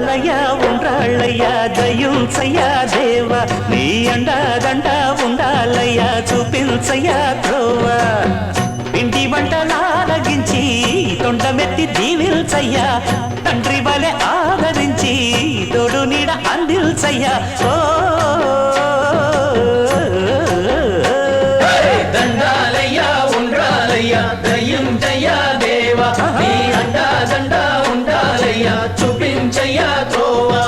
దండాలయ్య ఉండ్రాళ్ళయ్య దయుంచయ్యా దేవ నీ అండాదండ ఉండాలయ్యా చూపించయ్యా త్రోవ పిండి వంటలారగించి తొండమెత్తి దీవిల్చయ్యా తండ్రి వలె ఆదరించి తోడు నీడ అందిల్చయ్యా ఓ దండాలయ్యా ఉండ్రాలయ్యా దయ్యుంచయ్యా దేవా నీ అండాదండ ఉండాలయ్యా చూపించయ్యా త్రోవా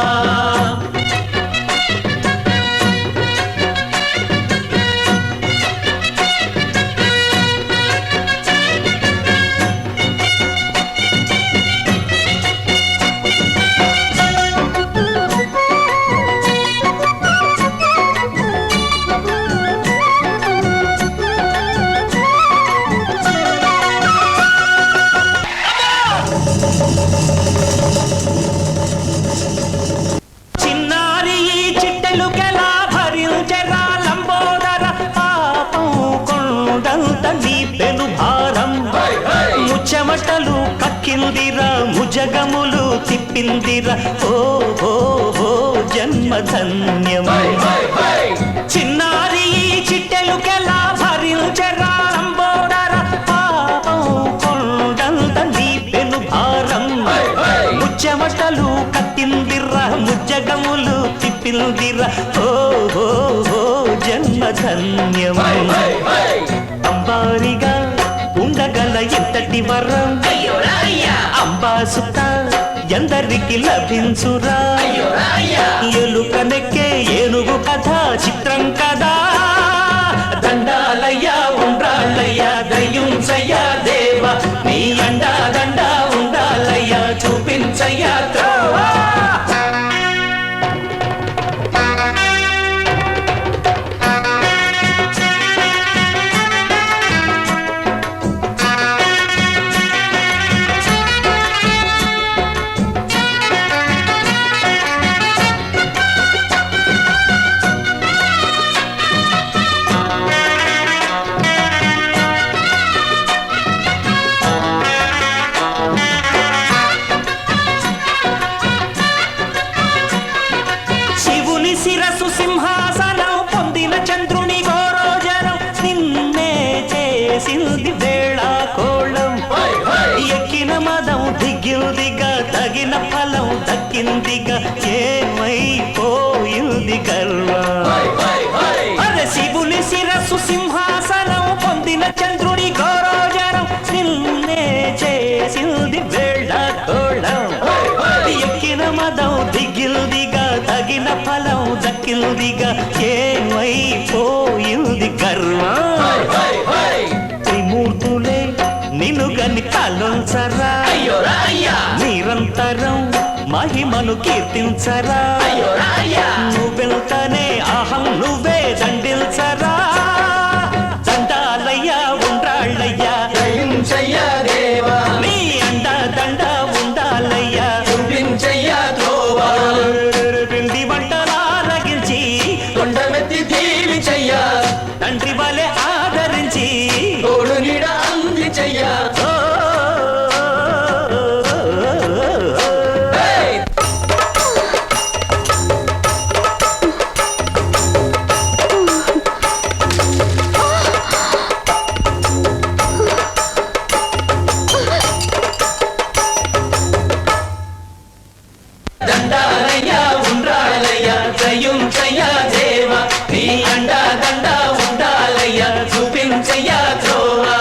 చెమటలు కక్కిందిరా ముజగములు తిప్పిందిరా ఓ ఓ ఓ జన్మధన్యమై చిన్నారి చిట్టెలుకెలా భరించరా లంబోదర పాపం కొండంత నీ పెను భారం ముచ్చెమటలు కక్కిందిరా ముజగములు తిప్పిందిరా ఓ ఓ ఓ జన్మధన్యమై అంబారిగా ఉండగల ఎంతటి వరం అంబాసుత ఎందరికి లభించురా ఎలుకనెక్కే ఏనుగు కథ చిత్రం కదా దండాలయ్యా ఉండ్రాళ్ళయ్యా దయ్యుంచయ్యా దేవ నీ అండా దండ ఉండాలయ్యా చూపించయ్యా త్రోవా శిరసు సింహాసనం పొందిన చంద్రుని గోరోజనం నిన్నే చేసింది వేళ కోళం ఎక్కిన మదం దిగ్గిందిగా తగిన ఫలం దక్కిందిగా ఏమైపోయింది గర్వం అరే శివుని శిరసు సింహాసనం పొందిన చంద్రుని గోరోజనం నిన్నే చేసింది వేళ కోళం ఎక్కిన మదం దిగ్గిందిగా తగిన ఫలం దక్కిందిగా ఏమైపోయింది గర్వం త్రిమూర్తులే నిన్ను గని తలొంచరా నిరంతరం మహిమను కీర్తించరా నువ్వెళ్తానే అహం నువ్వే దండిల్చరా దండాలయ్యా ఉండ్రాళ్ళయ్యా దయ్యుంచయ్యా దేవా నీ అండా దండ ఉండాలయ్యా చూపించయ్యా త్రోవా పిండి వంటలారగించి తొండమెత్తి దీవించయ్యా తండ్రి వలె ఆదరించి తోడు నీడ అందించయ్యా దండాలయ్యా ఉండ్రాళ్ళయ్యా దయ్యుంచయ్యా దేవా నీ అండా దండ ఉండాలయ్యా చూపించయ్యా త్రోవా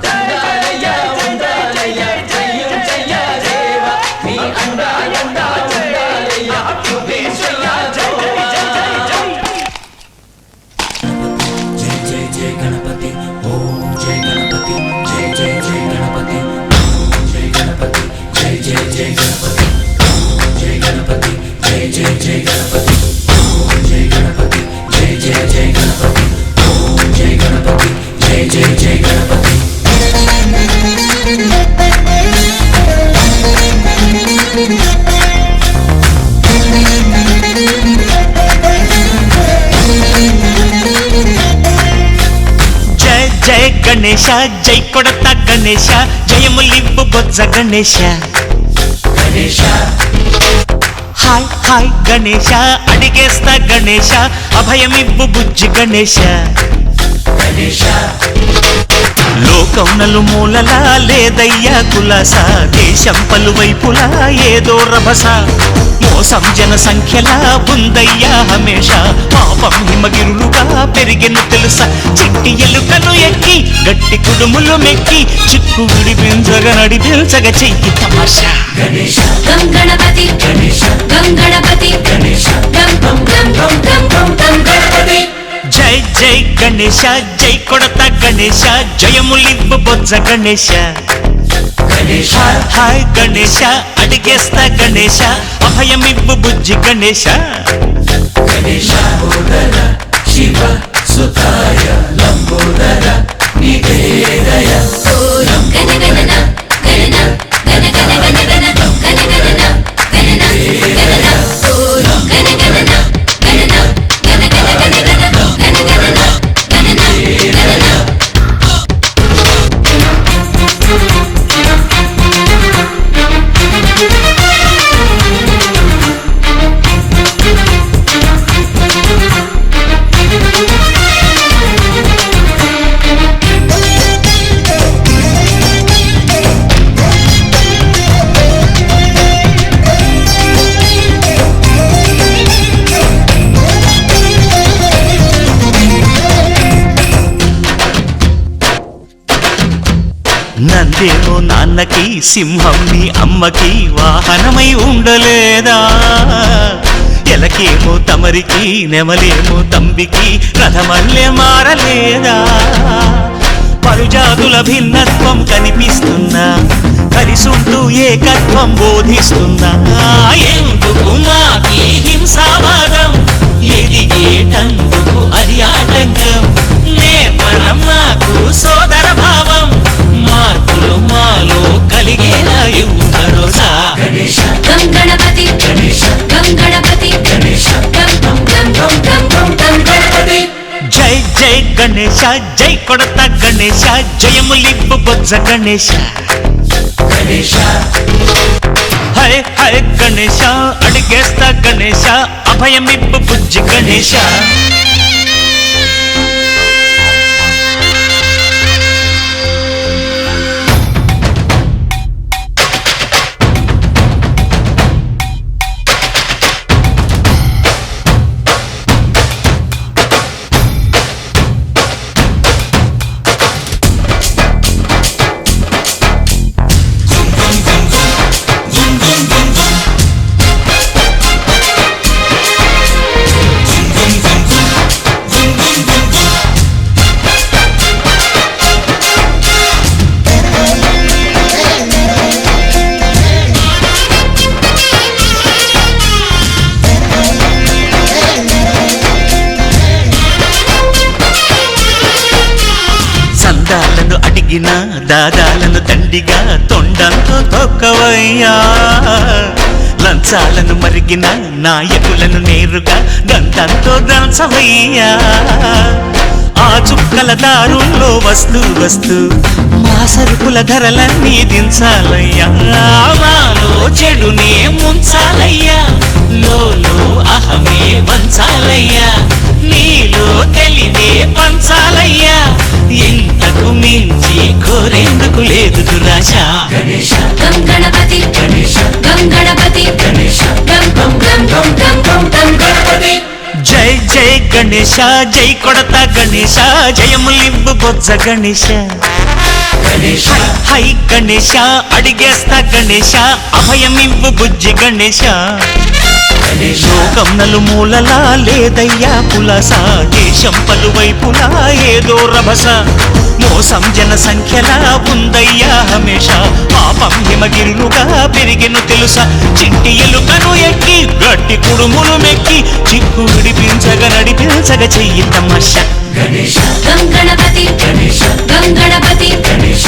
దండాలయ్యా ఉండ్రాళ్ళయ్యా దయ్యుంచయ్యా దేవా నీ అండా దండ ఉండాలయ్యా చూపించయ్యా త్రోవా జై జై జై గణపతి ఓం జై గణపతి జై జై జై గణపతి జై గణపతి జై జై జై గణపతి జై గణపతి జై జై జై గణపతి జై గణపతి జై జై జై గణపతి జై గణపతి జై జై జై గణపతి జయ జయ గణేశ జై కొడత గణేశ జయములివ్వు బొజ్జ గణేశ గణేశ హాయ్ హాయ్ గణేశ అడిగేస్తా గణేశ అభయమివ్వు బుజ్జి గణేశ గణేశ లోకం నలుమూలలా లేదయ్యా కులాస దేశం పలువైపులా ఏదో రభస మోసం జన సంఖ్యలా ఉందయ్యా హమేష పాపం హిమగిరులుగా పెరిగెను తెలుసా చిట్టి ఎలుకను ఎక్కి గట్టి కుడుములు మెక్కి చిక్కు విడిపించగ నడిపించగ చెయ్యి తమాషా గణేశ గం గణపతి గణేశ గం గణపతి గణేశ గం గం గం గం గం గం గం గణపతి జై జై గణేశ జై కొడత గణేశ జయములివ్వు బొజ్జ గణేశ గణేశ హాయ్ గణేశ అడిగేస్తా గణేశ అభయమివ్వు బుజ్జి గణేశ గణేశ ఓదర శివ సుతాయ లంబోదర నీకే దయ ఓం గణ గణన గణన గణ గణ గణ గణ గణ గణన గణన గణన ఓం గణ గణన గణన గణ గణ గణ గణ గణ గణన గణన గణన నందేమో నాన్నకి సింహం నీ అమ్మకి వాహనమై ఉండలేదా ఎలకేమో తమరికి నెమలేమో తంబికి రథమల్లే మారలేదా పలుజాతుల భిన్నత్వం కనిపిస్తున్నా కలిసుంటూ ఏకత్వం బోధిస్తున్నా ఎందుకు మాకి హింసావాదం ఎదిగేటందుకు అది ఆటంకం నేర్పడం నాకు సోదర భావం మార్పులు మాలో కలిగేలా ఇవ్వు భరోసా గణేశ గం గణపతి గణేశ గం గణపతి గణేశ గం గం గం గం గం గం గం గణపతి జై జై గణేశ జై కొడత గణేశ జయములివ్వు బొజ్జ గణేశ గణేశ హై హై గణేశ అడిగేస్తా గణేశ అభయమివ్వు బుజ్జి గణేశ సందాలను అడిగిన దాదాలను దండిగా తొండంతో తొక్కవయ్యా లంచాలను మరిగిన నాయకులను నేరుగా దంతంతో దంచవయ్యా ఆ చుక్కల దారుల్లో వస్తూ వస్తూ మా సరుకుల ధరలన్నీ దించాలయ్యా మాలో చెడునే ముంచాలయ్యా లోలో అహమే వంచాలయ్యా నీలో తెలివే పంచాలయ్యా ఇంతకు మించి కోరేందుకు లేదు దురాశ గణేశ గం గణపతి గణేశ గం గణపతి గణేశ గం గం గం గం గం గం గం గణపతి జై జై గణేశ జై కొడత గణేశ జయములివ్వు బొజ్జ గణేశ గణేశ హై గణేశ అడిగేస్తా గణేశ అభయమివ్వు బుజ్జి గణేశ గణేశ లోకం నలుమూలలా లేదయ్యా పులస దేశం పలువైపులా ఏదో రభస మోసం జన సంఖ్యలా ఉందయ్యా హమేష పాపం హిమగిరులుగా పెరిగెను తెలుసా చిట్టి ఎలుకను ఎక్కి గట్టి కుడుములు మెక్కి చిక్కు విడిపించగ నడిపించగ చెయ్యి తమాషా గణేశ గం గణపతి గణేశ గం గణపతి గణేశ